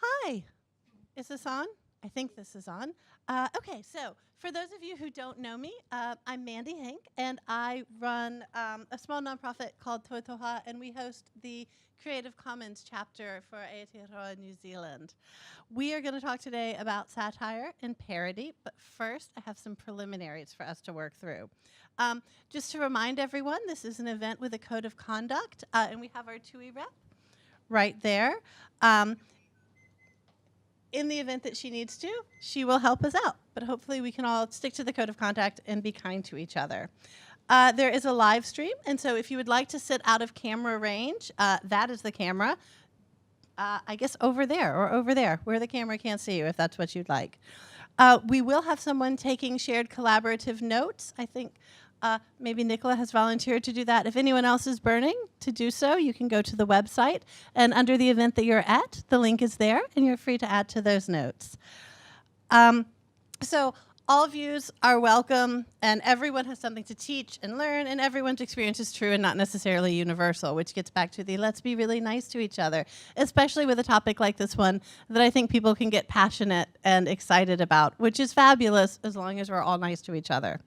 Hi, is this on? I think this is on. Okay, so for those of you who don't know me, I'm Mandy Hank, and I run a small nonprofit called Totoha, and we host the Creative Commons chapter for Aotearoa New Zealand. We are going to talk today about satire and parody, but first I have some preliminaries for us to work through. Just to remind everyone, this is an event with a code of conduct, and we have our TUI rep right there. In the event that she needs to, she will help us out. But hopefully we can all stick to the code of conduct and be kind to each other. There is a live stream, and so if you would like to sit out of camera range, that is the camera. I guess over there or over there, where the camera can't see you, if that's what you'd like. We will have someone taking shared collaborative notes. I think maybe Nicola has volunteered to do that. If anyone else is burning to do so, you can go to the website, and under the event that you're at, the link is there, and you're free to add to those notes. So all views are welcome, and everyone has something to teach and learn, and everyone's experience is true and not necessarily universal, which gets back to the let's be really nice to each other, especially with a topic like this one that I think people can get passionate and excited about, which is fabulous as long as we're all nice to each other.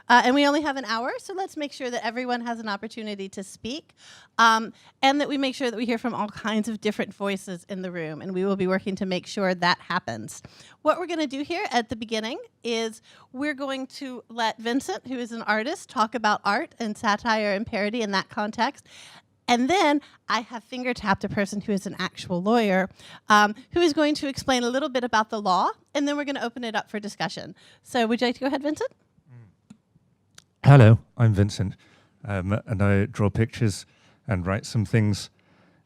And we only have an hour, so let's make sure that everyone has an opportunity to speak, and that we make sure that we hear from all kinds of different voices in the room, and we will be working to make sure that happens. What we're going to do here at the beginning is we're going to let Vincent, who is an artist, talk about art and satire and parody in that context. And then I have finger-tapped a person who is an actual lawyer who is going to explain a little bit about the law, and then we're going to open it up for discussion. So would you like to go ahead, Vincent? Hello, I'm Vincent, and I draw pictures and write some things.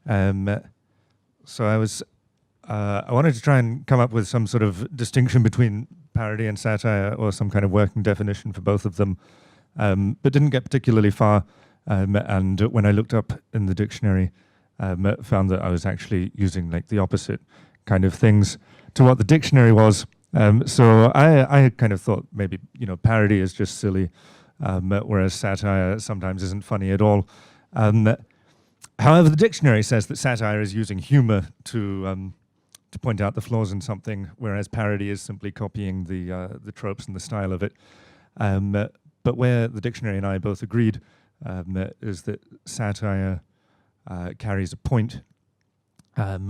So I wanted to try and come up with some sort of distinction between parody and satire, or some kind of working definition for both of them, but didn't get particularly far. And when I looked up in the dictionary, found that I was actually using like the opposite kind of things to what the dictionary was. So I kind of thought maybe, parody is just silly. Whereas satire sometimes isn't funny at all. However, the dictionary says that satire is using humor to point out the flaws in something, whereas parody is simply copying the tropes and the style of it. But where the dictionary and I both agreed is that satire carries a point, and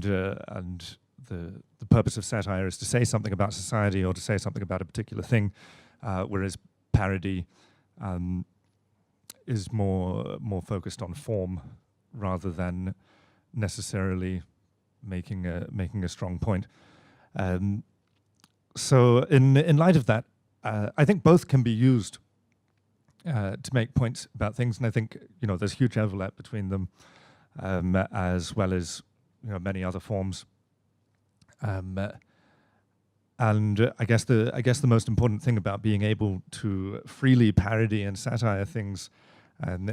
the purpose of satire is to say something about society or to say something about a particular thing, whereas parody is more focused on form rather than necessarily making a strong point. So in light of that, I think both can be used to make points about things, and I think there's huge overlap between them, as well as many other forms. And I guess the most important thing about being able to freely parody and satire things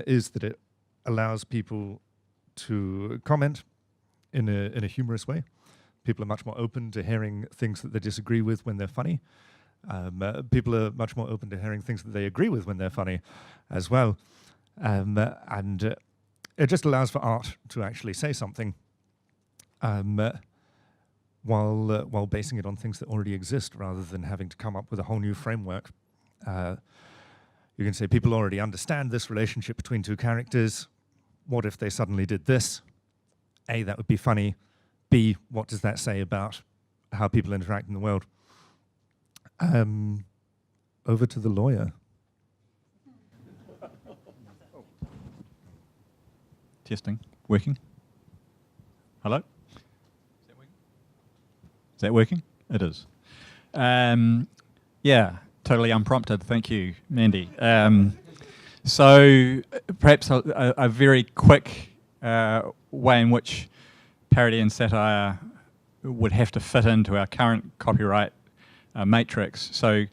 is that it allows people to comment in a humorous way. People are much more open to hearing things that they disagree with when they're funny. People are much more open to hearing things that they agree with when they're funny as well. And it just allows for art to actually say something. While basing it on things that already exist, rather than having to come up with a whole new framework. You can say people already understand this relationship between two characters. What if they suddenly did this? A, that would be funny. B, what does that say about how people interact in the world? Over to the lawyer. Testing. Working? Hello? Is that working? It is. Yeah, totally unprompted. Thank you, Mandy. So perhaps a very quick way in which parody and satire would have to fit into our current copyright matrix. So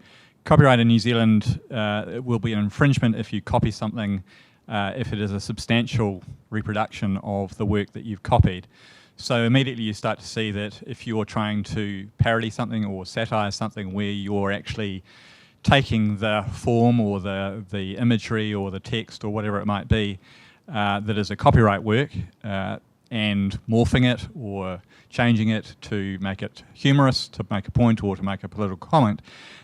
copyright in New Zealand will be an infringement if you copy something, if it is a substantial reproduction of the work that you've copied. So immediately you start to see that if you're trying to parody something or satire something where you're actually taking the form or the imagery or the text or whatever it might be that is a copyright work and morphing it or changing it to make it humorous, to make a point, or to make a political comment,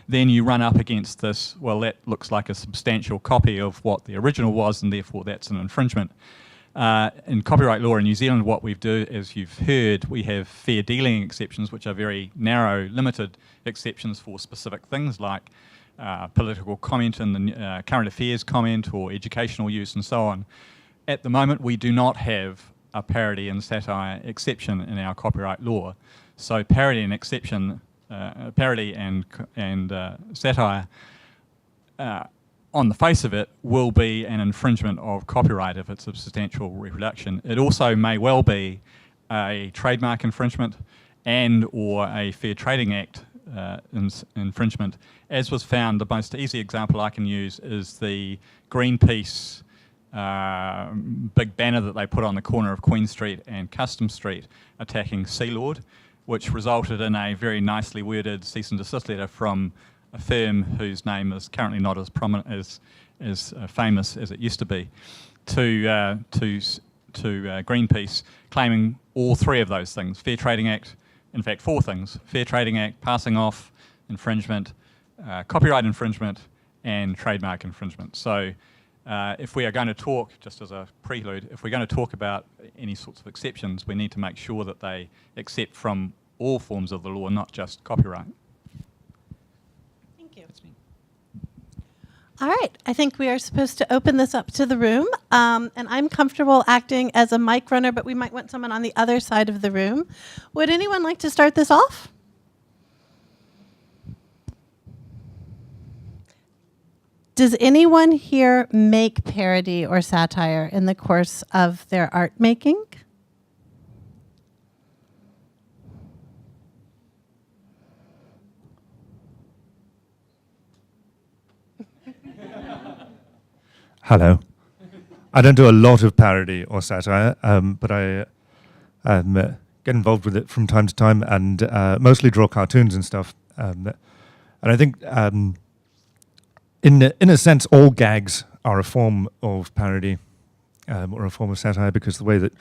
then you run up against this, well, that looks like a substantial copy of what the original was, and therefore that's an infringement. In copyright law in New Zealand, what we do, as you've heard, we have fair dealing exceptions, which are very narrow, limited exceptions for specific things like political comment in the current affairs comment or educational use and so on. At the moment, we do not have a parody and satire exception in our copyright law. So parody and exception, parody and satire, on the face of it, will be an infringement of copyright if it's a substantial reproduction. It also may well be a trademark infringement and or a Fair Trading Act infringement. As was found, the most easy example I can use is the Greenpeace big banner that they put on the corner of Queen Street and Custom Street attacking Sealord, which resulted in a very nicely worded cease and desist letter from a firm whose name is currently not as prominent as famous as it used to be, to Greenpeace, claiming all three of those things: Fair Trading Act, in fact 4 things: Fair Trading Act, passing off infringement, copyright infringement, and trademark infringement. So if we are going to talk, just as a prelude, if we're going to talk about any sorts of exceptions, we need to make sure that they accept from all forms of the law, not just copyright. Thank you. All right, I think we are supposed to open this up to the room, and I'm comfortable acting as a mic runner, but we might want someone on the other side of the room. Would anyone like to start this off? Does anyone here make parody or satire in the course of their art making? Hello. I don't do a lot of parody or satire, but I get involved with it from time to time and mostly draw cartoons and stuff. And I think, in a sense, all gags are a form of parody or a form of satire, because the way that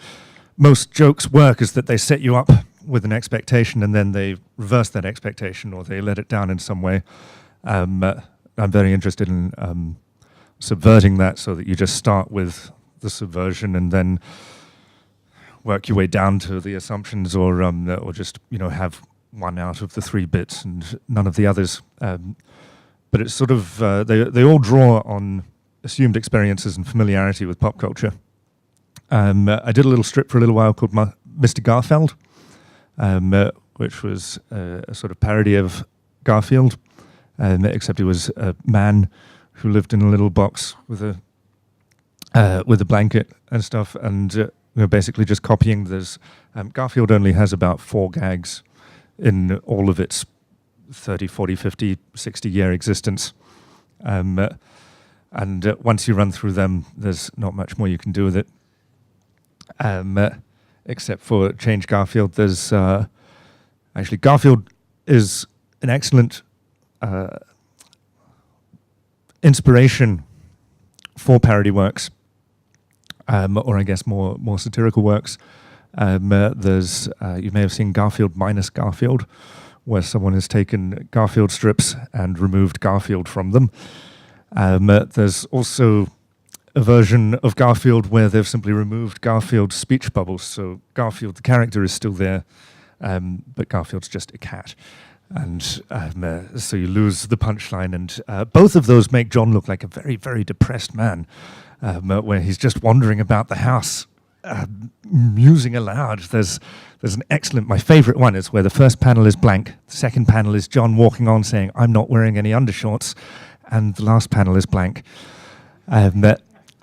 most jokes work is that they set you up with an expectation and then they reverse that expectation or they let it down in some way. I'm very interested in subverting that, so that you just start with the subversion and then work your way down to the assumptions, or just have one out of the 3 bits and none of the others. But it's sort of they all draw on assumed experiences and familiarity with pop culture. I did a little strip for a little while called Mr. Garfield, which was a sort of parody of Garfield, except he was a man who lived in a little box with a blanket and stuff, and basically just copying this. Garfield only has about 4 gags in all of its 30, 40, 50, 60-year existence. And once you run through them, there's not much more you can do with it, except for change Garfield. There's actually, Garfield is an excellent inspiration for parody works, or I guess more satirical works. There's you may have seen Garfield minus Garfield, where someone has taken Garfield strips and removed Garfield from them. There's also a version of Garfield where they've simply removed Garfield's speech bubbles. So Garfield, the character, is still there, but Garfield's just a cat. And so you lose the punchline. And both of those make John look like a very, very depressed man, where he's just wandering about the house, musing aloud. There's an excellent, my favorite one is where the first panel is blank, the second panel is John walking on saying, "I'm not wearing any undershorts," and the last panel is blank. And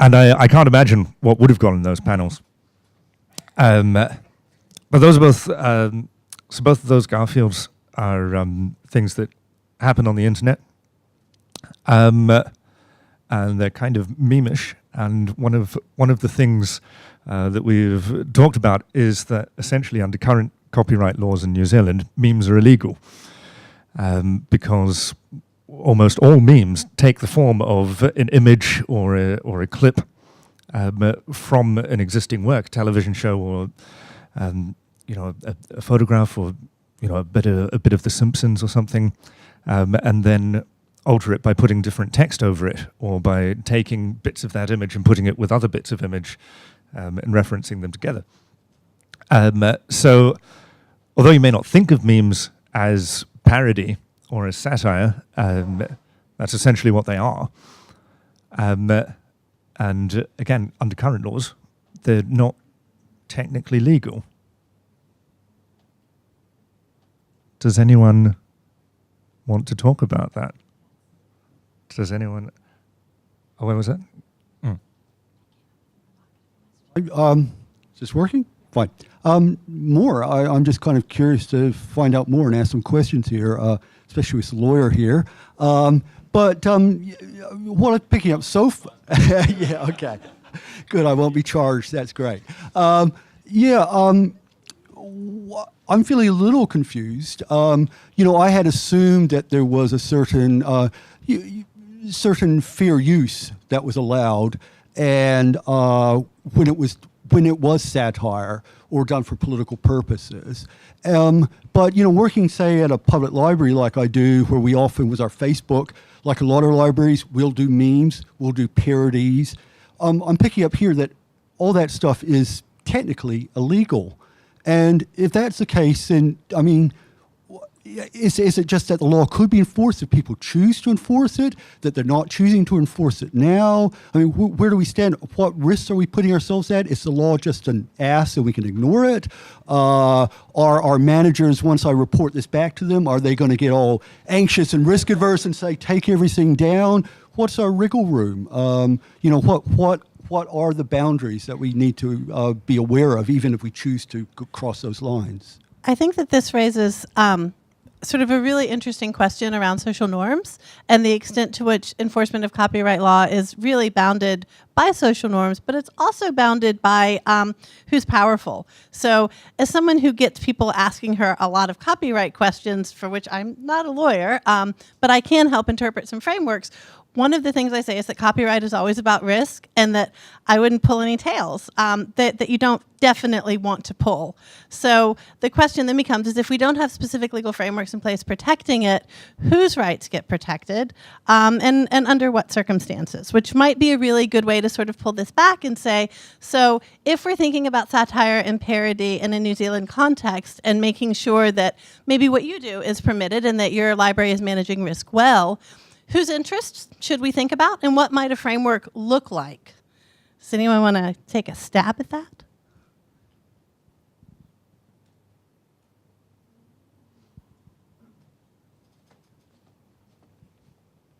I can't imagine what would have gone in those panels. But those are both, so both of those Garfields are things that happen on the internet. And they're kind of meme-ish. And one of the things that we've talked about is that essentially under current copyright laws in New Zealand, memes are illegal, because almost all memes take the form of an image or a clip from an existing work, television show, or a photograph, or a bit of The Simpsons or something, and then alter it by putting different text over it, or by taking bits of that image and putting it with other bits of image and referencing them together. So, although you may not think of memes as parody or as satire, that's essentially what they are. And again, under current laws, they're not technically legal. Does anyone want to talk about that? Does anyone? Oh, where was that? Is this working? Fine. I'm just kind of curious to find out more and ask some questions here, especially with the lawyer here. But what I'm picking up so far, yeah, okay, good. I won't be charged. That's great. I'm feeling a little confused. I had assumed that there was a certain fair use that was allowed, and when it was satire or done for political purposes. But working, say, at a public library like I do, where we often, with our Facebook, like a lot of libraries, we'll do memes, we'll do parodies. I'm picking up here that all that stuff is technically illegal. And if that's the case, then, I mean, is it just that the law could be enforced if people choose to enforce it, that they're not choosing to enforce it now? I mean, where do we stand? What risks are we putting ourselves at? Is the law just an ass and we can ignore it? Are our managers, once I report this back to them, are they going to get all anxious and risk adverse and say, take everything down? What's our wriggle room? What are the boundaries that we need to be aware of, even if we choose to cross those lines? I think that this raises sort of a really interesting question around social norms and the extent to which enforcement of copyright law is really bounded by social norms, but it's also bounded by who's powerful. So as someone who gets people asking her a lot of copyright questions, for which I'm not a lawyer, but I can help interpret some frameworks, one of the things I say is that copyright is always about risk, and that I wouldn't pull any tails that you don't definitely want to pull. So the question then becomes, is if we don't have specific legal frameworks in place protecting it, whose rights get protected, and under what circumstances, which might be a really good way to sort of pull this back and say, so if we're thinking about satire and parody in a New Zealand context and making sure that maybe what you do is permitted and that your library is managing risk well, whose interests should we think about, and what might a framework look like? Does anyone want to take a stab at that?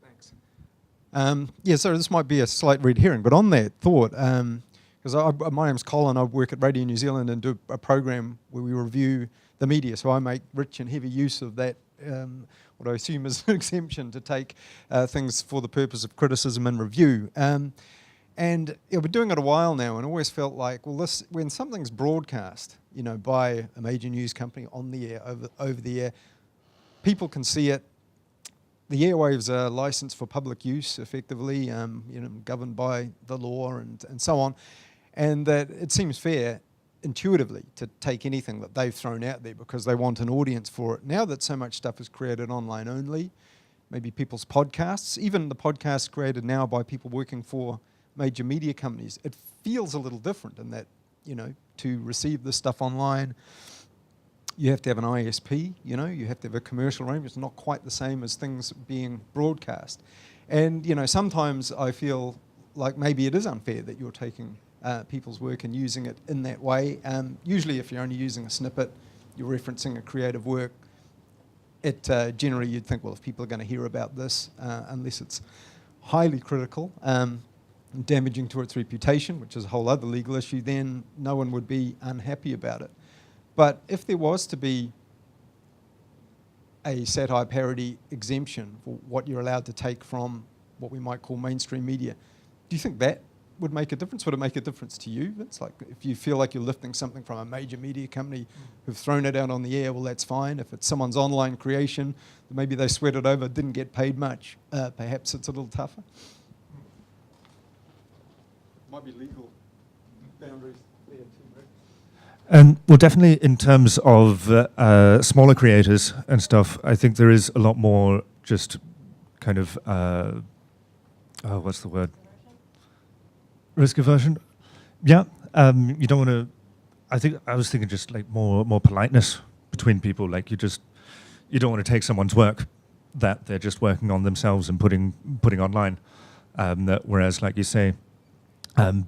Thanks. So this might be a slight red herring, but on that thought, because my name's Colin, I work at Radio New Zealand and do a program where we review the media, so I make rich and heavy use of that what I assume is an exemption to take things for the purpose of criticism and review. And I've been doing it a while now, and always felt like, well, when something's broadcast, by a major news company on the air, over the air, people can see it. The airwaves are licensed for public use, effectively, governed by the law and so on, and that it seems fair intuitively to take anything that they've thrown out there because they want an audience for it. Now that so much stuff is created online only, maybe people's podcasts, even the podcasts created now by people working for major media companies, it feels a little different in that, to receive this stuff online, you have to have an ISP, you have to have a commercial arrangement. It's not quite the same as things being broadcast. And, sometimes I feel like maybe it is unfair that you're taking people's work and using it in that way. Usually if you're only using a snippet, you're referencing a creative work, generally you'd think, well, if people are going to hear about this, unless it's highly critical, damaging to its reputation, which is a whole other legal issue, then no one would be unhappy about it. But if there was to be a satire parody exemption for what you're allowed to take from what we might call mainstream media, do you think that would make a difference? Would it make a difference to you? It's like if you feel like you're lifting something from a major media company who've thrown it out on the air, well, that's fine. If it's someone's online creation, maybe they sweat it over, didn't get paid much, perhaps it's a little tougher. might be legal boundaries there too. Well, definitely in terms of smaller creators and stuff, I think there is a lot more just kind of, what's the word? Risk aversion? Yeah. You don't want to, I was thinking just like more politeness between people. Like you don't want to take someone's work that they're just working on themselves and putting online. Whereas, like you say,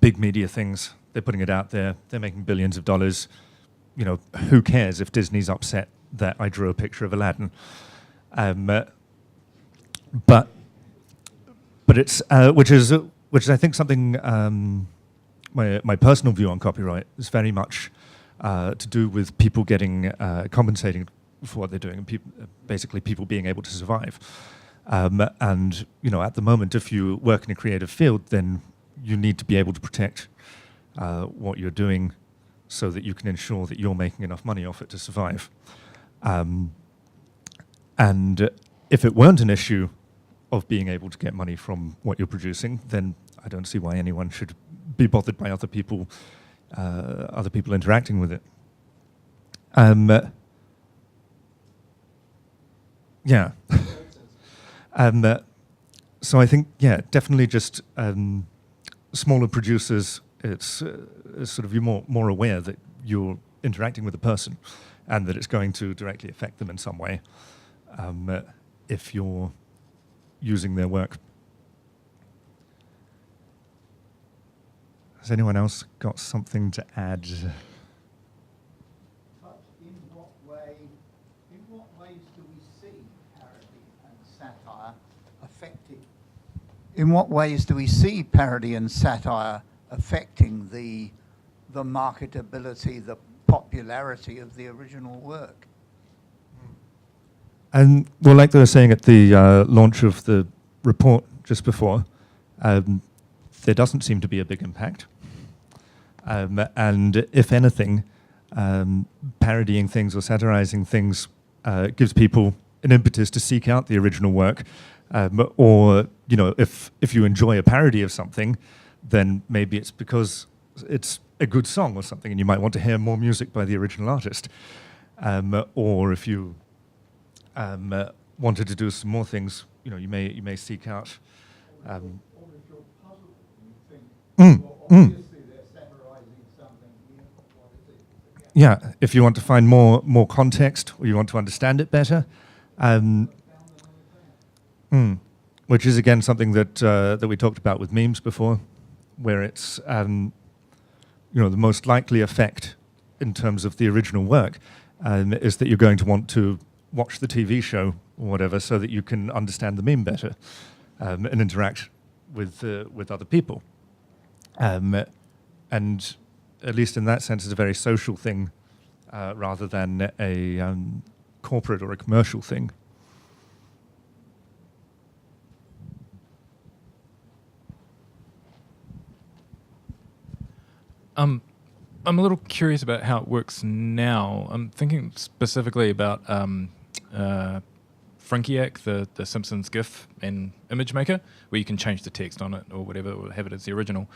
big media things, they're putting it out there, they're making billions of dollars. You know, who cares if Disney's upset that I drew a picture of Aladdin? But it's which is I think something my personal view on copyright is very much to do with people getting compensating for what they're doing, and basically people being able to survive. And you know, at the moment, if you work in a creative field, then you need to be able to protect what you're doing, so that you can ensure that you're making enough money off it to survive. And if it weren't an issue of being able to get money from what you're producing, then I don't see why anyone should be bothered by other people interacting with it. Yeah. So I think, yeah, definitely just smaller producers, it's sort of you're more aware that you're interacting with a person and that it's going to directly affect them in some way if you're using their work. Has anyone else got something to add? In what ways do we see parody and satire affecting? In what ways do we see parody and satire affecting the marketability, the popularity of the original work? And well, like they were saying at the launch of the report just before, there doesn't seem to be a big impact. And if anything, parodying things or satirizing things gives people an impetus to seek out the original work. Or, you know, if you enjoy a parody of something, then maybe it's because it's a good song or something, and you might want to hear more music by the original artist. Or if you wanted to do some more things, you know, you may seek out. Or if you're puzzled and you think, well, obviously they're satirizing something here, what is it? Yeah, if you want to find more context, or you want to understand it better, which is again something that we talked about with memes before, where it's you know, the most likely effect in terms of the original work is that you're going to want to watch the TV show or whatever, so that you can understand the meme better and interact with other people. And at least in that sense, it's a very social thing rather than a corporate or a commercial thing. I'm a little curious about how it works now. I'm thinking specifically about Frankiac, the Simpsons GIF and image maker, where you can change the text on it or whatever, or have it as the original.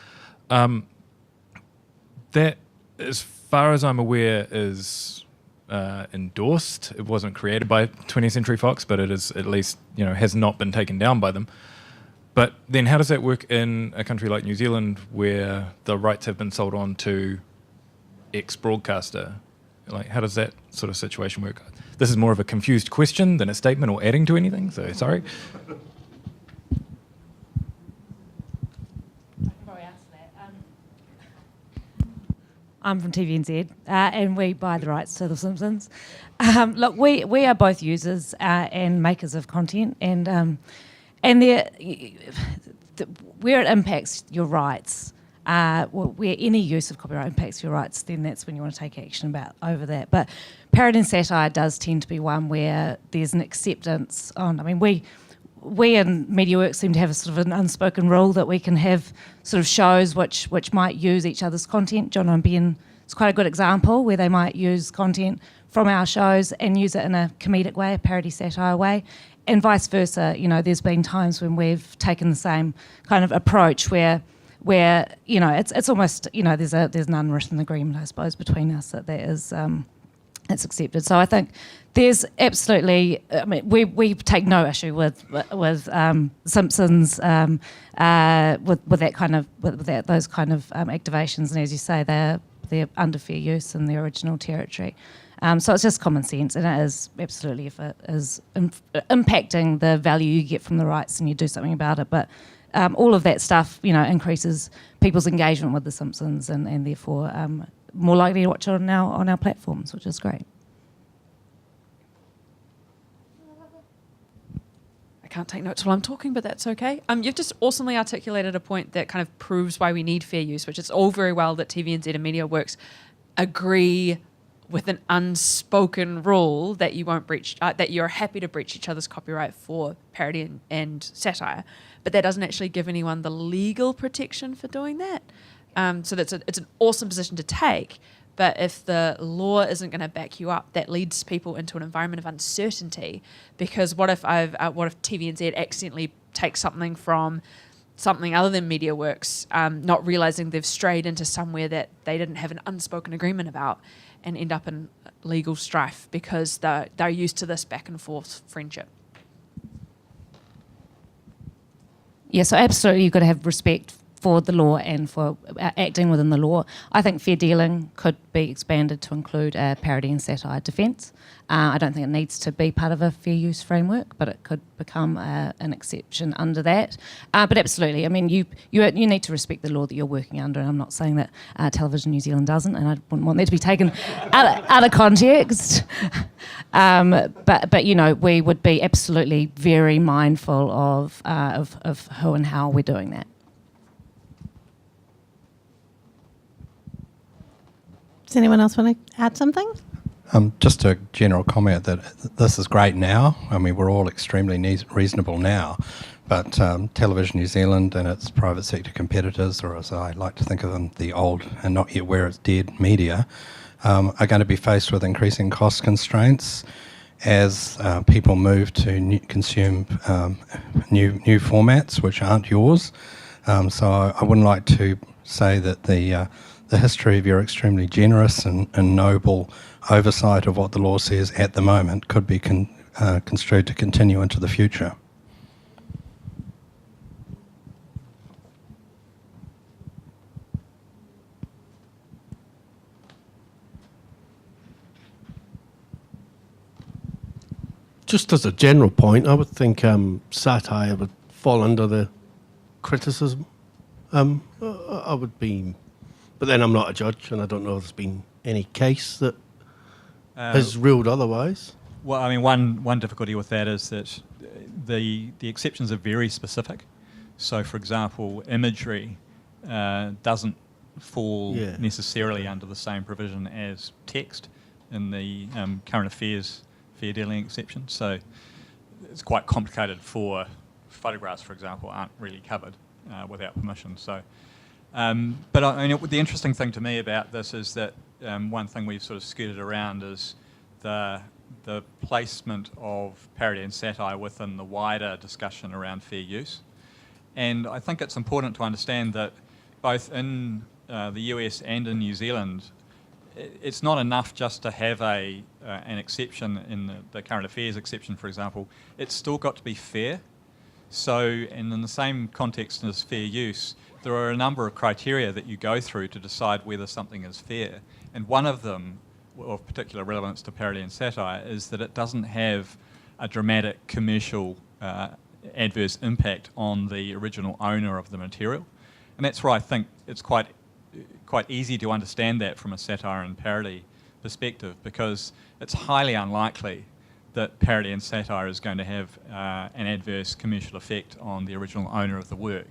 That, as far as I'm aware, is endorsed. It wasn't created by 20th Century Fox, but it is at least, you know, has not been taken down by them. But then how does that work in a country like New Zealand, where the rights have been sold on to X broadcaster? Like, how does that sort of situation work? This is more of a confused question than a statement or adding to anything, so sorry. I can probably answer that. I'm from TVNZ, and we buy the rights to The Simpsons. Look, we are both users and makers of content, and where it impacts your rights, where any use of copyright impacts your rights, then that's when you want to take action over that. But parody and satire does tend to be one where there's an acceptance on. I mean, we in MediaWorks seem to have a sort of an unspoken rule that we can have sort of shows which might use each other's content. John and Ben is quite a good example where they might use content from our shows and use it in a comedic way, a parody satire way. And vice versa, you know, there's been times when we've taken the same kind of approach where where it's almost there's an unwritten agreement, I suppose, between us that is it's accepted. So I think there's absolutely. I mean, we take no issue with Simpsons with that kind of those kind of activations, and as you say, they're under fair use in the original territory. So it's just common sense, and it is absolutely, if it is impacting the value you get from the rights, and you do something about it. But all of that stuff, increases people's engagement with The Simpsons, and therefore more likely to watch it on our platforms, which is great. I can't take notes while I'm talking, but that's okay. You've just awesomely articulated a point that kind of proves why we need fair use, which is all very well that TVNZ and MediaWorks agree with an unspoken rule that you won't breach, that you're happy to breach each other's copyright for parody and satire, but that doesn't actually give anyone the legal protection for doing that. So it's an awesome position to take, but if the law isn't going to back you up, that leads people into an environment of uncertainty. Because what if TVNZ accidentally takes something from something other than MediaWorks, not realizing they've strayed into somewhere that they didn't have an unspoken agreement about, and end up in legal strife because they're used to this back and forth friendship. Yeah, so absolutely, you've got to have respect for the law and for acting within the law. I think fair dealing could be expanded to include a parody and satire defence. I don't think it needs to be part of a fair use framework, but it could become an exception under that. But absolutely, I mean, you need to respect the law that you're working under, and I'm not saying that Television New Zealand doesn't, and I wouldn't want that to be taken out of context. But we would be absolutely very mindful of who and how we're doing that. Does anyone else want to add something? Just a general comment that this is great now. I mean, we're all extremely reasonable now, but Television New Zealand and its private sector competitors, or as I like to think of them, the old and not yet where it's dead media, are going to be faced with increasing cost constraints as people move to consume new formats which aren't yours. So I wouldn't like to say that the history of your extremely generous and noble oversight of what the law says at the moment could be construed to continue into the future. Just as a general point, I would think satire would fall under the criticism. I would be... But then I'm not a judge, and I don't know if there's been any case that has ruled otherwise. Well, I mean, one difficulty with that is that the exceptions are very specific. So, for example, imagery doesn't fall necessarily under the same provision as text in the current affairs fair dealing exception. So it's quite complicated for photographs, for example, aren't really covered without permission. So. But I mean, the interesting thing to me about this is that one thing we've sort of skirted around is the placement of parody and satire within the wider discussion around fair use. And I think it's important to understand that both in the US and in New Zealand, it's not enough just to have an exception in the current affairs exception, for example. It's still got to be fair. So, and in the same context as fair use, there are a number of criteria that you go through to decide whether something is fair. And one of them, of particular relevance to parody and satire, is that it doesn't have a dramatic commercial adverse impact on the original owner of the material. And that's where I think it's quite easy to understand that from a satire and parody perspective, because it's highly unlikely that parody and satire is going to have an adverse commercial effect on the original owner of the work.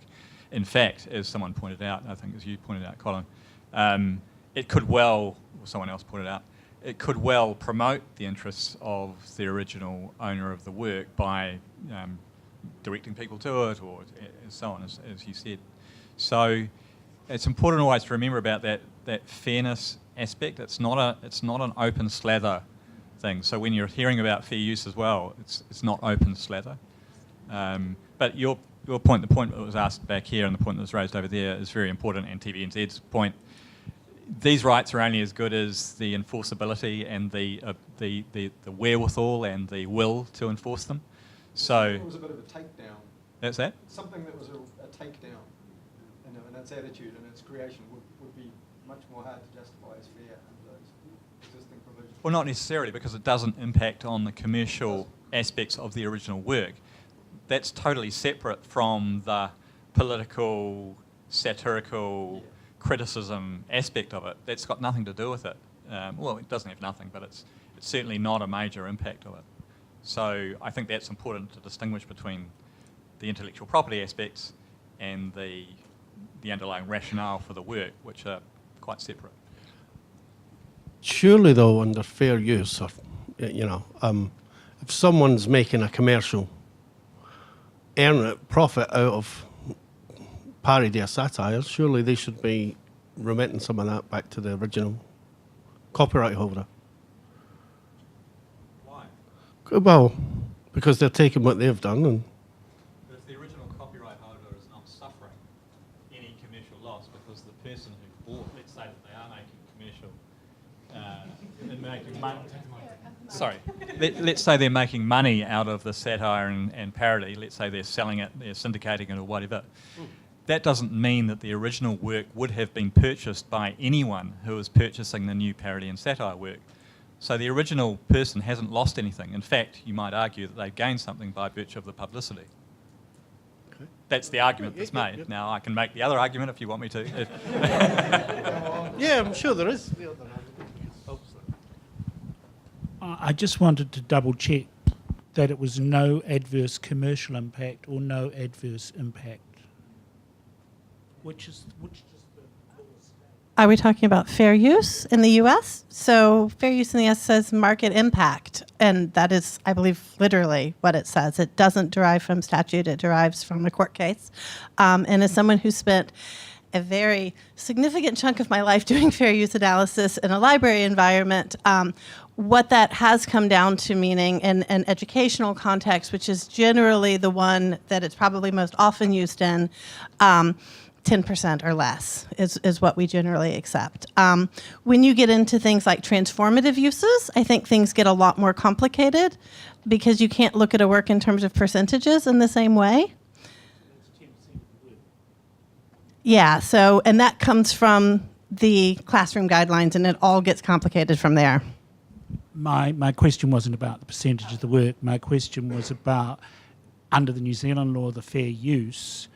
In fact, as someone pointed out, I think as you pointed out, Colin, it could well, or someone else pointed out, it could well promote the interests of the original owner of the work by directing people to it, or so on, as you said. So it's important always to remember about that fairness aspect. It's not an open slather thing. So when you're hearing about fair use as well, it's not open slather. But your point, the point that was asked back here and the point that was raised over there is very important, and TVNZ's point. These rights are only as good as the enforceability and the wherewithal and the will to enforce them. So It was a bit of a takedown. that's that. Something that was a takedown, and its attitude and its creation would be much more hard to justify as fair under those existing provisions. Well, not necessarily, because it doesn't impact on the commercial aspects of the original work. That's totally separate from the political, satirical criticism aspect of it. That's got nothing to do with it. Well, it doesn't have nothing, but it's certainly not a major impact of it. So I think that's important to distinguish between the intellectual property aspects and the underlying rationale for the work, which are quite separate. Surely, though, under fair use, or if someone's making a commercial profit out of parody or satire, surely they should be remitting some of that back to the original copyright holder. Why? Well, because they're taking what they've done and. But if the original copyright holder is not suffering any commercial loss because the person who bought, let's say that they are making commercial, and making money. Sorry, let's say they're making money out of the satire and parody. Let's say they're selling it, they're syndicating it or whatever. That doesn't mean that the original work would have been purchased by anyone who was purchasing the new parody and satire work. So the original person hasn't lost anything. In fact, you might argue that they've gained something by virtue of the publicity. Okay. That's the argument that's made. Now, I can make the other argument if you want me to. Yeah, I'm sure there is. I just wanted to double check that it was no adverse commercial impact or no adverse impact. Which does the law say? Are we talking about fair use in the U.S.? So fair use in the U.S. says market impact, and that is, I believe, literally what it says. It doesn't derive from statute. It derives from a court case. And as someone who spent a very significant chunk of my life doing fair use analysis in a library environment, what that has come down to meaning in an educational context, which is generally the one that it's probably most often used in, 10% or less is what we generally accept. When you get into things like transformative uses, I think things get a lot more complicated because you can't look at a work in terms of percentages in the same way. Yeah, so, and that comes from the classroom guidelines, and it all gets complicated from there. My question wasn't about the percentage of the work. My question was about, under the New Zealand law, the fair use,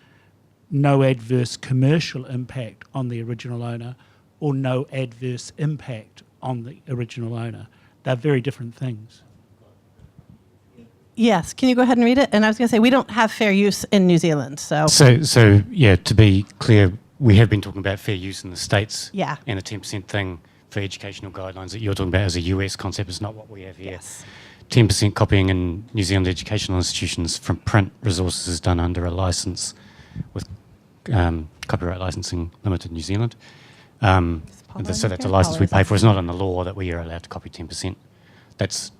no adverse commercial impact on the original owner or no adverse impact on the original owner. They're very different things. Yes, can you go ahead and read it? And I was going to say, we don't have fair use in New Zealand, so. So yeah, to be clear, we have been talking about fair use in the States. Yeah. And the 10% thing for educational guidelines that you're talking about as a US concept is not what we have here. Yes. 10% copying in New Zealand educational institutions from print resources is done under a license with Copyright Licensing Limited New Zealand. So that's a license we pay for. It's not in the law that we are allowed to copy 10%. That's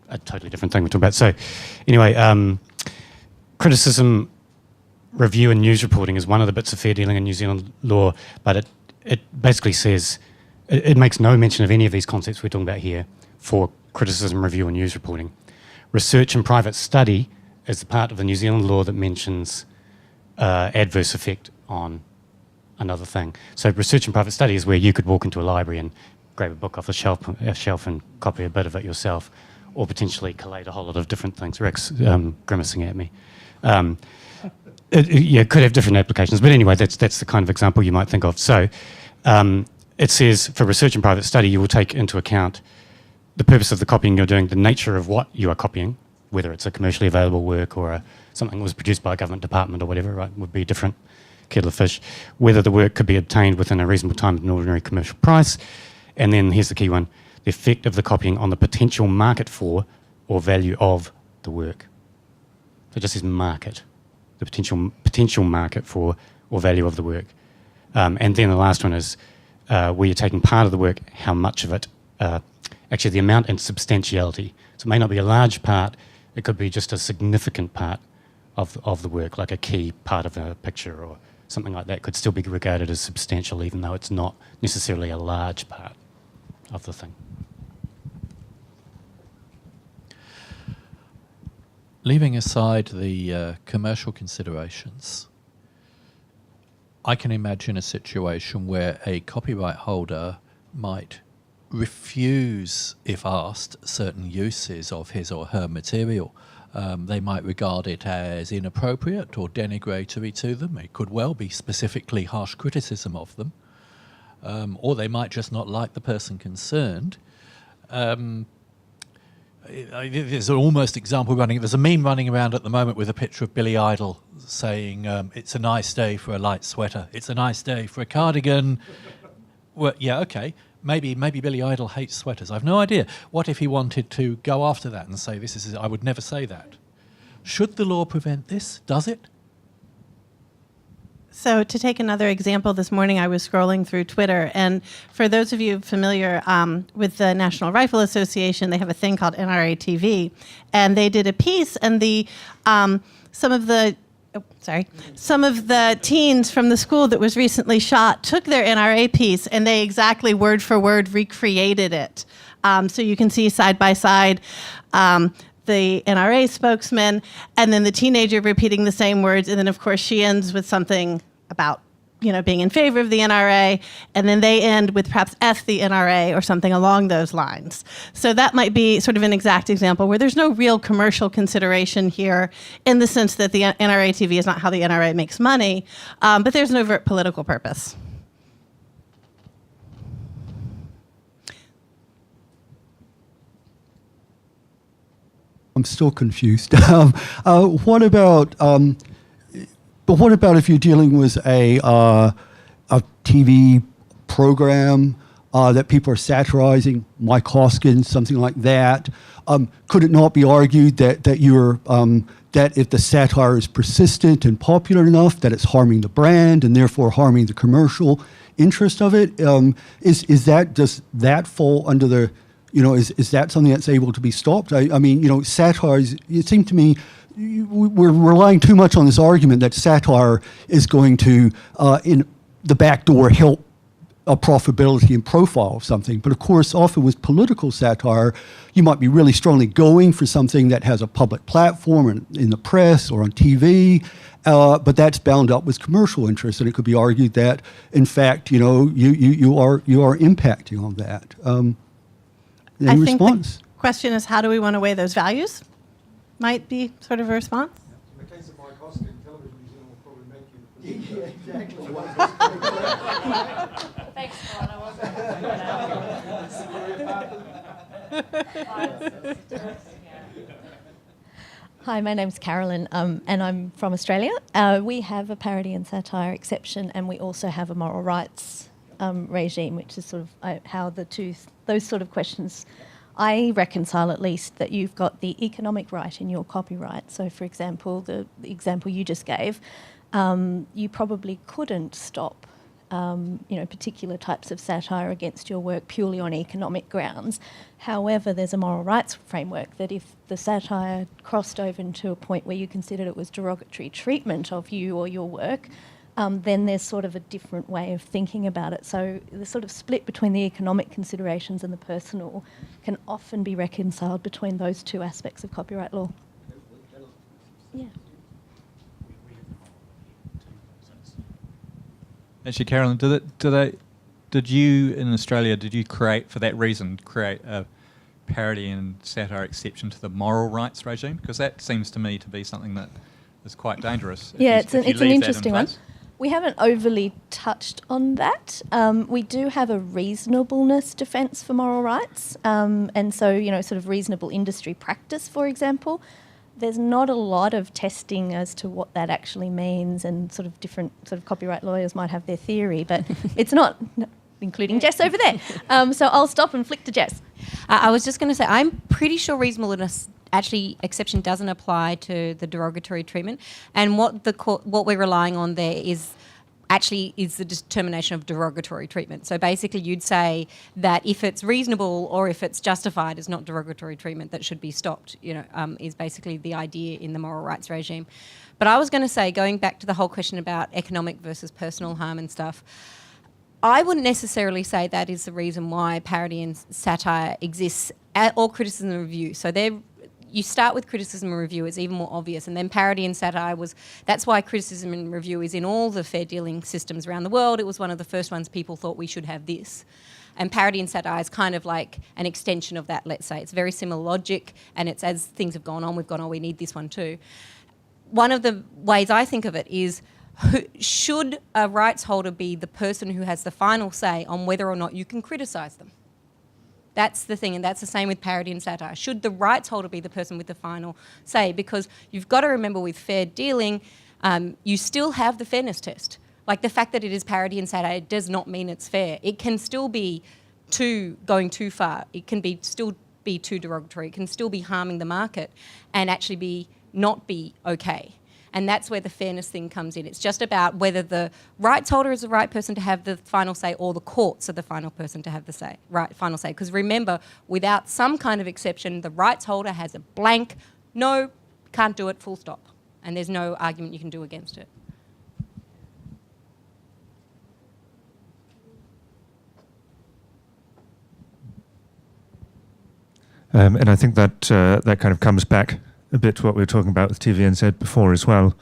a totally different thing we're talking about. So anyway, criticism, review and news reporting is one of the bits of fair dealing in New Zealand law, but it basically says, it makes no mention of any of these concepts we're talking about here for criticism, review and news reporting. Research and private study is the part of the New Zealand law that mentions adverse effect on another thing. So research and private study is where you could walk into a library and grab a book off the shelf and copy a bit of it yourself, or potentially collate a whole lot of different things. Rick's grimacing at me. It could have different applications, but anyway, that's the kind of example you might think of. So it says for research and private study, you will take into account the purpose of the copying you're doing, the nature of what you are copying, whether it's a commercially available work or something that was produced by a government department or whatever, right, would be a different kettle of fish, whether the work could be obtained within a reasonable time at an ordinary commercial price, and then here's the key one, the effect of the copying on the potential market for or value of the work. So it just says market, the potential market for or value of the work. And then the last one is where you're taking part of the work, how much of it, actually the amount and substantiality. So it may not be a large part, it could be just a significant part of the work, like a key part of a picture or something like that, could still be regarded as substantial, even though it's not necessarily a large part of the thing. Leaving aside the commercial considerations, I can imagine a situation where a copyright holder might refuse, if asked, certain uses of his or her material. They might regard it as inappropriate or denigratory to them. It could well be specifically harsh criticism of them. Or they might just not like the person concerned. There's an almost example running. There's a meme running around at the moment with a picture of Billy Idol saying, "It's a nice day for a light sweater. It's a nice day for a cardigan." Well, yeah, okay. Maybe Billy Idol hates sweaters. I've no idea. What if he wanted to go after that and say, "This is"? I would never say that. Should the law prevent this? Does it? So to take another example, this morning I was scrolling through Twitter, and for those of you familiar with the National Rifle Association, they have a thing called NRA TV, and they did a piece, and some of the teens from the school that was recently shot took their NRA piece, and they exactly word for word recreated it. So you can see side by side the NRA spokesman, and then the teenager repeating the same words, and then of course she ends with something about, being in favor of the NRA, and then they end with perhaps F the NRA or something along those lines. So that might be sort of an exact example where there's no real commercial consideration here in the sense that the NRA TV is not how the NRA makes money, but there's an overt political purpose. I'm still confused. What about if you're dealing with a TV program that people are satirizing, Mike Hoskins, something like that? Could it not be argued that that if the satire is persistent and popular enough, that it's harming the brand and therefore harming the commercial interest of it? Does that fall under the is that something that's able to be stopped? I mean, satire, it seemed to me, we're relying too much on this argument that satire is going to, in the back door, help a profitability and profile of something. But of course, often with political satire, you might be really strongly going for something that has a public platform in the press or on TV, but that's bound up with commercial interests, and it could be argued that, in fact, you are impacting on that. I think the question is, how do we want to weigh those values? Might be sort of a response. In the case of Mike Hoskins, Television New Zealand will probably make you. Yeah, exactly. Thanks, Colin. I wasn't. Hi, my name's Carolyn, and I'm from Australia. We have a parody and satire exception, and we also have a moral rights regime, which is sort of how those sort of questions, I reconcile at least that you've got the economic right in your copyright. So, for example, the example you just gave, you probably couldn't stop particular types of satire against your work purely on economic grounds. However, there's a moral rights framework that if the satire crossed over into a point where you considered it was derogatory treatment of you or your work, then there's sort of a different way of thinking about it. So the sort of split between the economic considerations and the personal can often be reconciled between those two aspects of copyright law. Yeah. Actually, Carolyn, did you in Australia, create a parody and satire exception to the moral rights regime? Because that seems to me to be something that is quite dangerous. Yeah, it's an interesting one. We haven't overly touched on that. We do have a reasonableness defence for moral rights, and so sort of reasonable industry practice, for example. There's not a lot of testing as to what that actually means, and sort of different sort of copyright lawyers might have their theory, but it's not, including Jess over there. So I'll stop and flick to Jess. I was just going to say, I'm pretty sure reasonableness actually exception doesn't apply to the derogatory treatment, and what we're relying on there is actually is the determination of derogatory treatment. So basically you'd say that if it's reasonable or if it's justified as not derogatory treatment, that should be stopped, is basically the idea in the moral rights regime. But I was going to say, going back to the whole question about economic versus personal harm and stuff, I wouldn't necessarily say that is the reason why parody and satire exists, or criticism and review. So you start with criticism and review, it's even more obvious, and then parody and satire that's why criticism and review is in all the fair dealing systems around the world. It was one of the first ones people thought we should have this. And parody and satire is kind of like an extension of that, let's say. It's very similar logic, and it's as things have gone on, we've gone, oh, we need this one too. One of the ways I think of it is, should a rights holder be the person who has the final say on whether or not you can criticise them? That's the thing, and that's the same with parody and satire. Should the rights holder be the person with the final say? Because you've got to remember with fair dealing, you still have the fairness test. Like the fact that it is parody and satire does not mean it's fair. It can still be going too far. It can still be too derogatory. It can still be harming the market and actually not be okay. And that's where the fairness thing comes in. It's just about whether the rights holder is the right person to have the final say or the courts are the final person to have the final say. Because remember, without some kind of exception, the rights holder has a blank, no, can't do it, full stop. And there's no argument you can do against it. And I think that that kind of comes back a bit to what we were talking about with TVNZ before as well,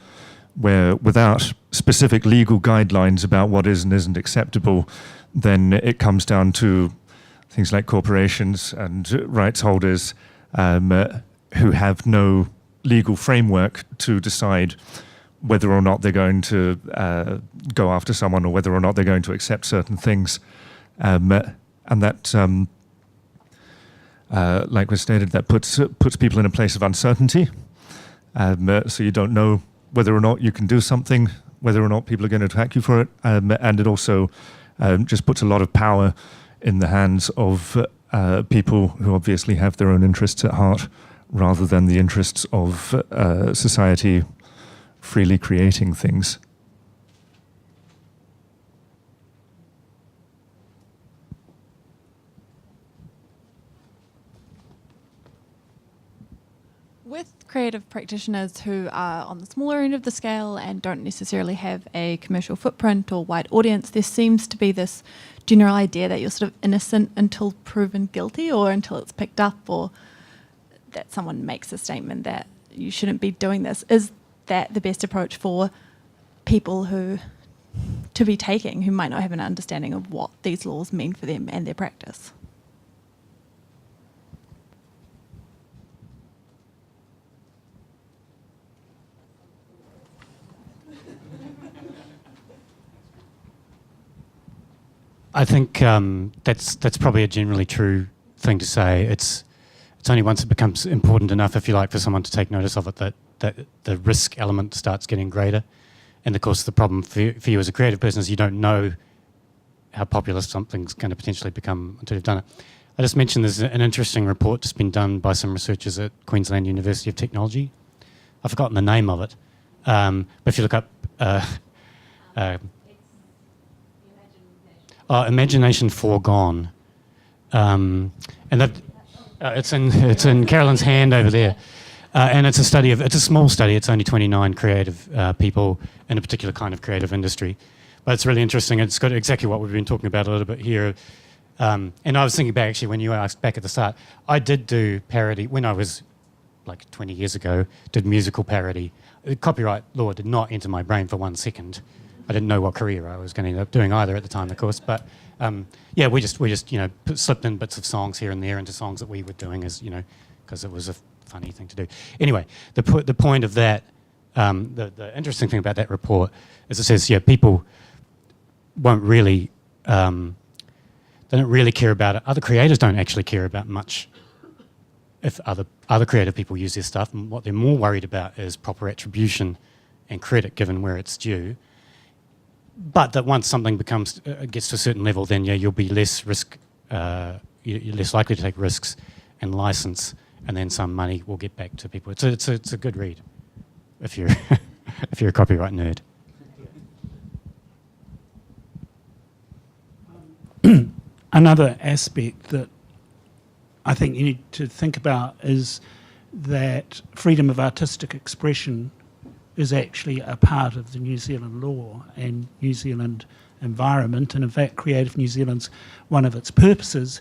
where without specific legal guidelines about what is and isn't acceptable, then it comes down to things like corporations and rights holders who have no legal framework to decide whether or not they're going to go after someone or whether or not they're going to accept certain things. And that like was stated, that puts people in a place of uncertainty. So you don't know whether or not you can do something, whether or not people are going to attack you for it. And it also just puts a lot of power in the hands of people who obviously have their own interests at heart, rather than the interests of society freely creating things. With creative practitioners who are on the smaller end of the scale and don't necessarily have a commercial footprint or wide audience, there seems to be this general idea that you're sort of innocent until proven guilty, or until it's picked up, or that someone makes a statement that you shouldn't be doing this. Is that the best approach for people to be taking, who might not have an understanding of what these laws mean for them and their practice? I think that's probably a generally true thing to say. It's only once it becomes important enough, if you like, for someone to take notice of it, that the risk element starts getting greater. And of course, the problem for you as a creative person is you don't know how popular something's going to potentially become until you've done it. I just mentioned there's an interesting report that's been done by some researchers at Queensland University of Technology. I've forgotten the name of it, but if you look up Imagination Foregone, and it's in Carolyn's hand over there, and it's a small study. It's only 29 creative people in a particular kind of creative industry, but it's really interesting. It's got exactly what we've been talking about a little bit here. And I was thinking back, actually, when you asked back at the start, I did do parody when I was like 20 years ago. Did musical parody. Copyright law did not enter my brain for 1 second. I didn't know what career I was going to end up doing either at the time, of course. But yeah, we just slipped in bits of songs here and there into songs that we were doing, as because it was a funny thing to do. Anyway, the point of that, the interesting thing about that report is it says, people won't really, they don't really care about it. Other creators don't actually care about much if other creative people use this stuff. And what they're more worried about is proper attribution and credit given where it's due. But that once something gets to a certain level, then you'll be less you're less likely to take risks and license, and then some money will get back to people. It's a good read if you're if you're a copyright nerd. another aspect that I think you need to think about is that freedom of artistic expression is actually a part of the New Zealand law and New Zealand environment. And in fact, Creative New Zealand's one of its purposes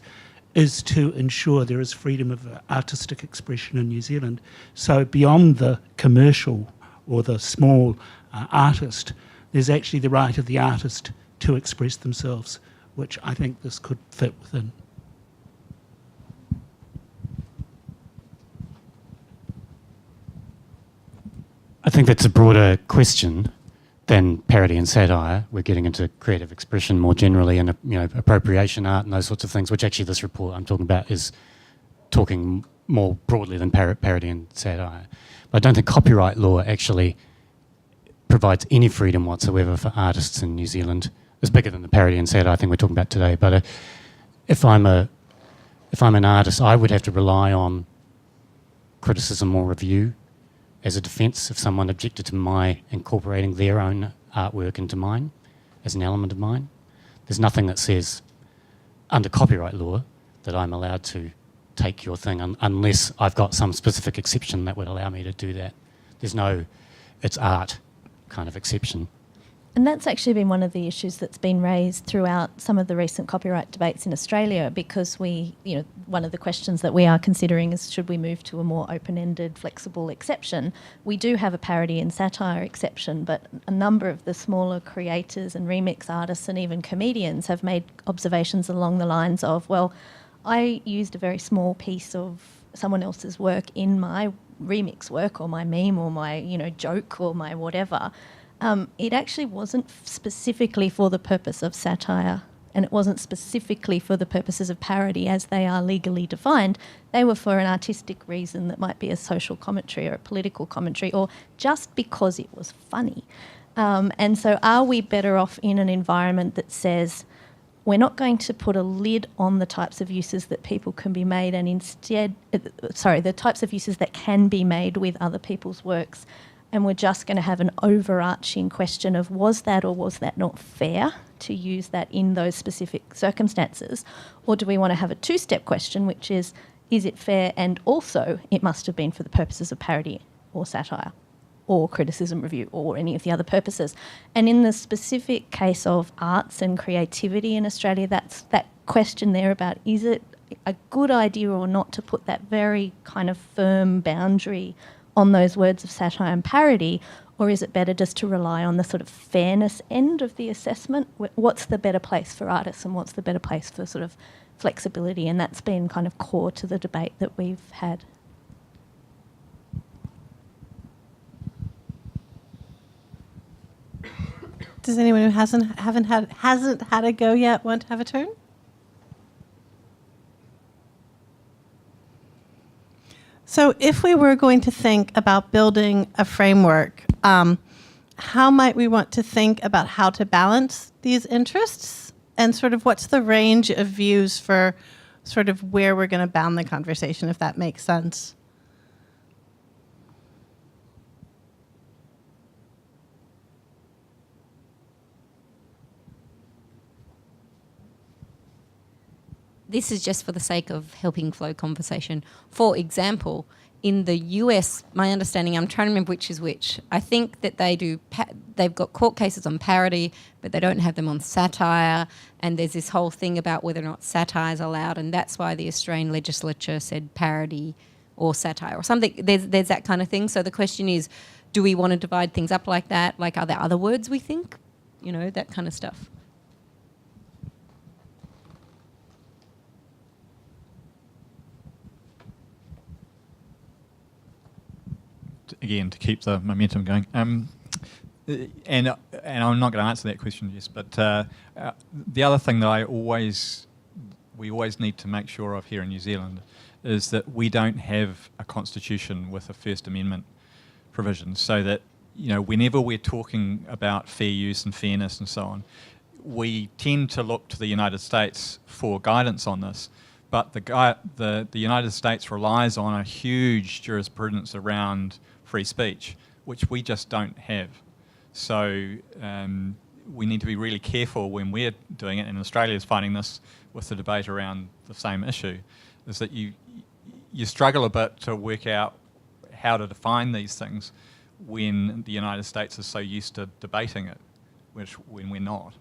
is to ensure there is freedom of artistic expression in New Zealand. So beyond the commercial or the small artist, there's actually the right of the artist to express themselves, which I think this could fit within. I think that's a broader question than parody and satire. We're getting into creative expression more generally and appropriation art and those sorts of things, which actually this report I'm talking about is talking more broadly than parody and satire. But I don't think copyright law actually provides any freedom whatsoever for artists in New Zealand. It's bigger than the parody and satire I think we're talking about today. But if I'm an artist, I would have to rely on criticism or review as a defence if someone objected to my incorporating their own artwork into mine as an element of mine. There's nothing that says under copyright law that I'm allowed to take your thing unless I've got some specific exception that would allow me to do that. There's no it's art kind of exception. And that's actually been one of the issues that's been raised throughout some of the recent copyright debates in Australia, because one of the questions that we are considering is should we move to a more open-ended, flexible exception. We do have a parody and satire exception, but a number of the smaller creators and remix artists and even comedians have made observations along the lines of, well, I used a very small piece of someone else's work in my remix work or my meme or my joke or my whatever. It actually wasn't specifically for the purpose of satire, and it wasn't specifically for the purposes of parody as they are legally defined. They were for an artistic reason that might be a social commentary or a political commentary, or just because it was funny. And so are we better off in an environment that says we're not going to put a lid on the types of uses that people can be made, and instead, the types of uses that can be made with other people's works, and we're just going to have an overarching question of was that or was that not fair to use that in those specific circumstances? Or do we want to have a two-step question, which is it fair, and also it must have been for the purposes of parody or satire or criticism review or any of the other purposes? And in the specific case of arts and creativity in Australia, that's that question there about is it a good idea or not to put that very kind of firm boundary on those words of satire and parody, or is it better just to rely on the sort of fairness end of the assessment? What's the better place for artists and what's the better place for sort of flexibility? And that's been kind of core to the debate that we've had. Does anyone who hasn't had a go yet want to have a turn? So if we were going to think about building a framework, how might we want to think about how to balance these interests, and sort of what's the range of views for sort of where we're going to bound the conversation, if that makes sense? This is just for the sake of helping flow conversation. For example, in the US, my understanding, I'm trying to remember which is which. I think that they've got court cases on parody, but they don't have them on satire. And there's this whole thing about whether or not satire is allowed, and that's why the Australian legislature said parody or satire or something. There's that kind of thing. So the question is, do we want to divide things up like that? Like, are there other words we think? That kind of stuff. Again, to keep the momentum going. And I'm not going to answer that question, Jess, but the other thing that we always need to make sure of here in New Zealand is that we don't have a constitution with a First Amendment provision, so that whenever we're talking about fair use and fairness and so on, we tend to look to the United States for guidance on this. But the United States relies on a huge jurisprudence around free speech, which we just don't have. So we need to be really careful when we're doing it, and Australia is finding this with the debate around the same issue, is that you struggle a bit to work out how to define these things when the United States is so used to debating it, when we're not.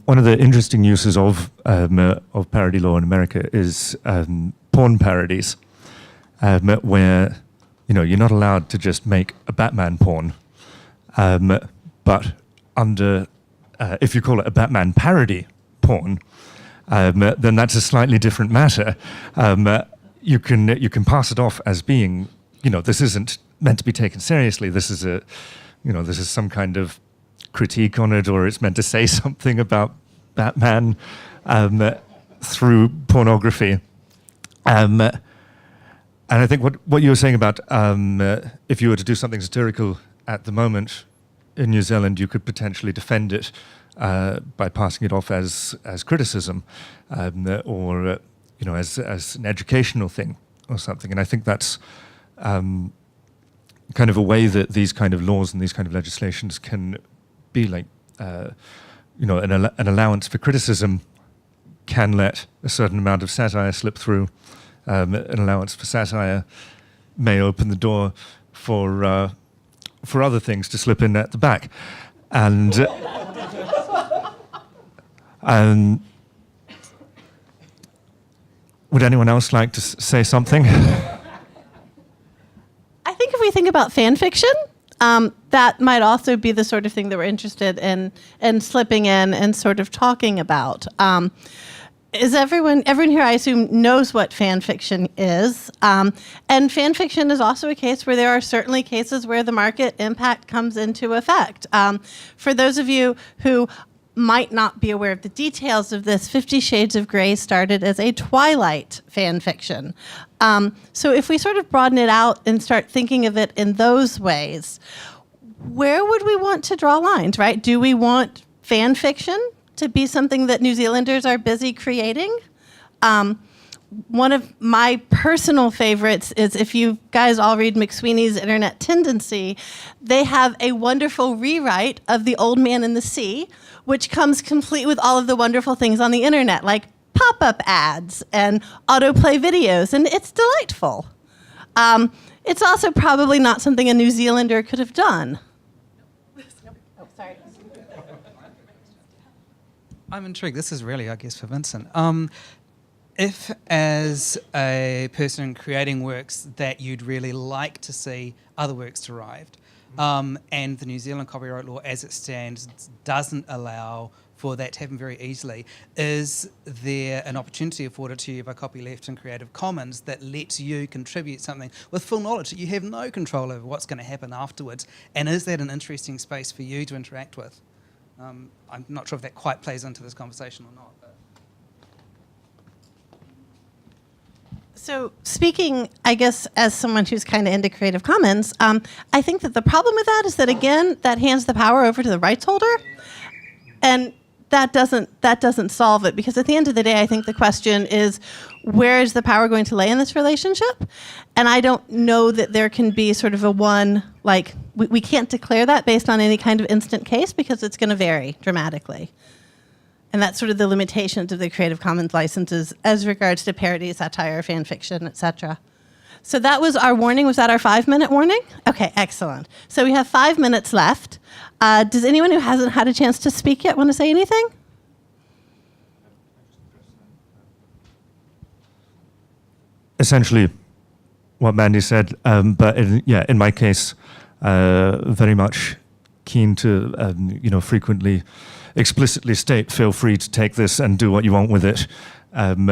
One of the interesting uses of parody law in America is porn parodies, where you're not allowed to just make a Batman porn, but under if you call it a Batman parody porn, then that's a slightly different matter. You can pass it off as being this isn't meant to be taken seriously. This is this is some kind of critique on it, or it's meant to say something about Batman through pornography. And I think what you were saying about if you were to do something satirical at the moment in New Zealand, you could potentially defend it by passing it off as criticism, or as an educational thing or something. And I think that's kind of a way that these kind of laws and these kind of legislations can be like, an allowance for criticism can let a certain amount of satire slip through. An allowance for satire may open the door for other things to slip in at the back. And would anyone else like to say something? I think if we think about fan fiction, that might also be the sort of thing that we're interested in slipping in and sort of talking about. Is everyone here, I assume, knows what fan fiction is? And fan fiction is also a case where there are certainly cases where the market impact comes into effect. For those of you who might not be aware of the details of this, 50 Shades of Grey started as a Twilight fan fiction. So if we sort of broaden it out and start thinking of it in those ways, where would we want to draw lines, right? Do we want fan fiction to be something that New Zealanders are busy creating? One of my personal favorites is, if you guys all read McSweeney's Internet Tendency, they have a wonderful rewrite of The Old Man and the Sea, which comes complete with all of the wonderful things on the internet, like pop-up ads and autoplay videos, and it's delightful. It's also probably not something a New Zealander could have done. Oh, sorry. I'm intrigued. This is really, I guess, for Vincent. If, as a person creating works, that you'd really like to see other works derived, and the New Zealand copyright law as it stands doesn't allow for that to happen very easily, is there an opportunity afforded to you by Copyleft and Creative Commons that lets you contribute something with full knowledge that you have no control over what's going to happen afterwards? And is that an interesting space for you to interact with? I'm not sure if that quite plays into this conversation or not. But. So speaking, I guess, as someone who's kind of into Creative Commons, I think that the problem with that is that, again, that hands the power over to the rights holder. And that doesn't solve it, because at the end of the day, I think the question is, where is the power going to lay in this relationship? And I don't know that there can be sort of a one, like, we can't declare that based on any kind of instant case, because it's going to vary dramatically. And that's sort of the limitations of the Creative Commons licenses as regards to parody, satire, fan fiction, etc. So that was our warning. Was that our 5-minute warning? Okay, excellent. So we have 5 minutes left. Does anyone who hasn't had a chance to speak yet want to say anything? Essentially, what Mandy said, but in my case, very much keen to frequently, explicitly state, feel free to take this and do what you want with it. Like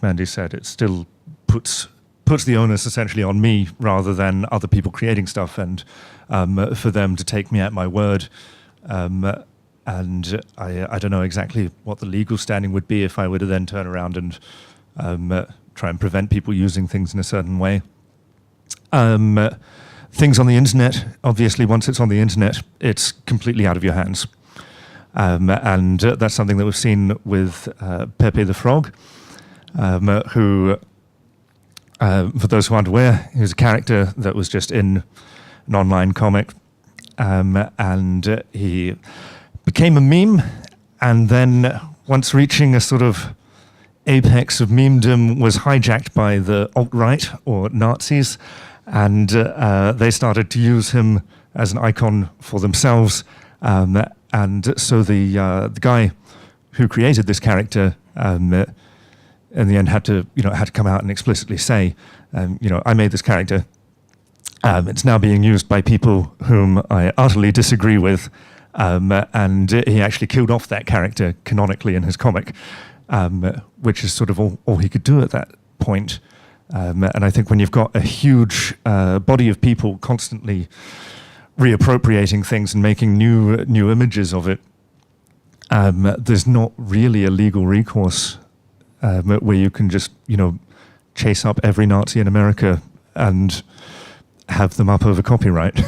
Mandy said, it still puts the onus essentially on me rather than other people creating stuff, and for them to take me at my word. And I don't know exactly what the legal standing would be if I were to then turn around and try and prevent people using things in a certain way. things on the internet, obviously, once it's on the internet, it's completely out of your hands. And that's something that we've seen with Pepe the Frog, who, for those who aren't aware, he was a character that was just in an online comic, and he became a meme, and then once reaching a sort of apex of memedom, was hijacked by the alt-right or Nazis, and they started to use him as an icon for themselves. And so the guy who created this character, in the end, had to come out and explicitly say, I made this character. It's now being used by people whom I utterly disagree with, and he actually killed off that character canonically in his comic, which is sort of all he could do at that point. And I think when you've got a huge body of people constantly reappropriating things and making new images of it, there's not really a legal recourse where you can just chase up every Nazi in America and have them up over copyright.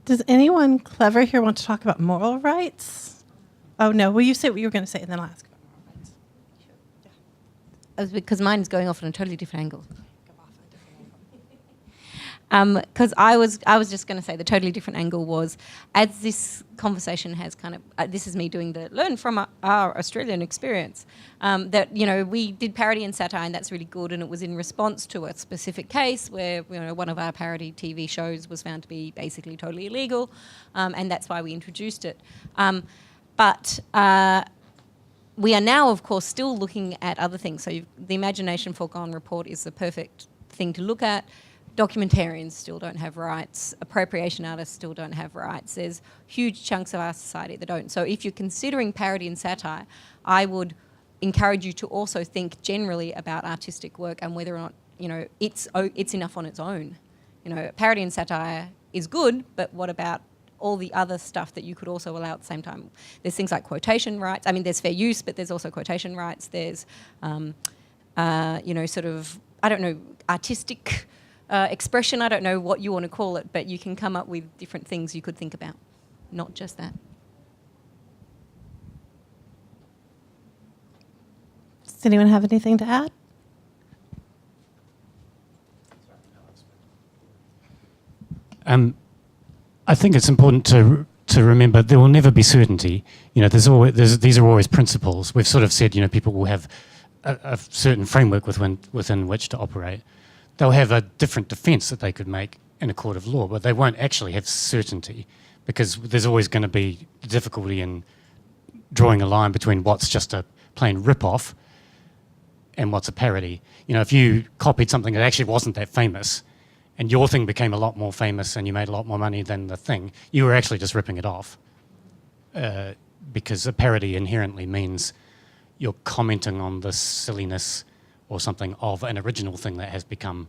Does anyone clever here want to talk about moral rights? Oh no, will you say what you were going to say and then I'll ask about moral rights? Because mine's going off on a totally different angle. Because I was just going to say the totally different angle was, as this conversation has kind of, this is me doing the learn from our Australian experience, that, we did parody and satire, and that's really good, and it was in response to a specific case where, one of our parody TV shows was found to be basically totally illegal, and that's why we introduced it. But we are now, of course, still looking at other things. So the Imagination Foregone Report is the perfect thing to look at. Documentarians still don't have rights. Appropriation artists still don't have rights. There's huge chunks of our society that don't. So if you're considering parody and satire, I would encourage you to also think generally about artistic work and whether or not, it's enough on its own. Parody and satire is good, but what about all the other stuff that you could also allow at the same time? There's things like quotation rights. I mean, there's fair use, but there's also quotation rights. There's, artistic expression. I don't know what you want to call it, but you can come up with different things you could think about, not just that. Does anyone have anything to add? I think it's important to remember there will never be certainty. These are always principles. We've sort of said, people will have a certain framework within which to operate. They'll have a different defence that they could make in a court of law, but they won't actually have certainty, because there's always going to be difficulty in drawing a line between what's just a plain rip-off and what's a parody. If you copied something that actually wasn't that famous and your thing became a lot more famous and you made a lot more money than the thing, you were actually just ripping it off, because a parody inherently means you're commenting on the silliness or something of an original thing that has become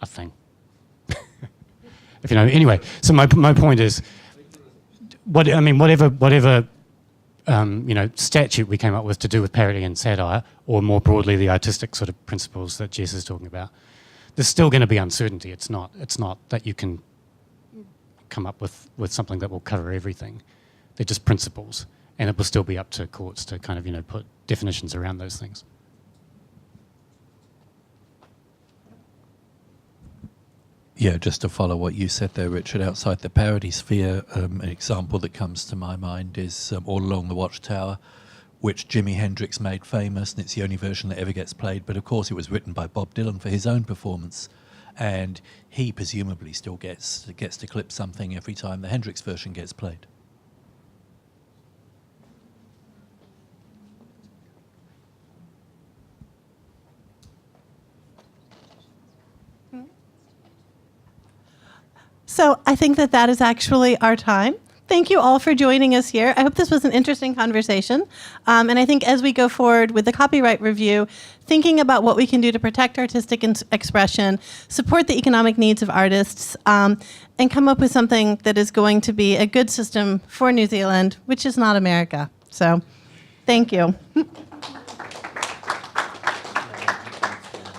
a thing. Anyway, so my point is, whatever statute we came up with to do with parody and satire, or more broadly the artistic sort of principles that Jess is talking about, there's still going to be uncertainty. It's not that you can come up with something that will cover everything. They're just principles, and it will still be up to courts to kind of put definitions around those things. Yeah, just to follow what you said there, Richard, outside the parody sphere, an example that comes to my mind is All Along the Watchtower, which Jimi Hendrix made famous, and it's the only version that ever gets played, but of course it was written by Bob Dylan for his own performance, and he presumably still gets to clip something every time the Hendrix version gets played. So I think that is actually our time. Thank you all for joining us here. I hope this was an interesting conversation. And I think as we go forward with the copyright review, thinking about what we can do to protect artistic expression, support the economic needs of artists, and come up with something that is going to be a good system for New Zealand, which is not America. So thank you.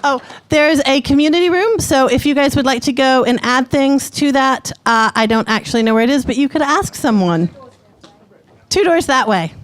Oh, there's a community room, so if you guys would like to go and add things to that, I don't actually know where it is, but you could ask someone. 2 doors that way.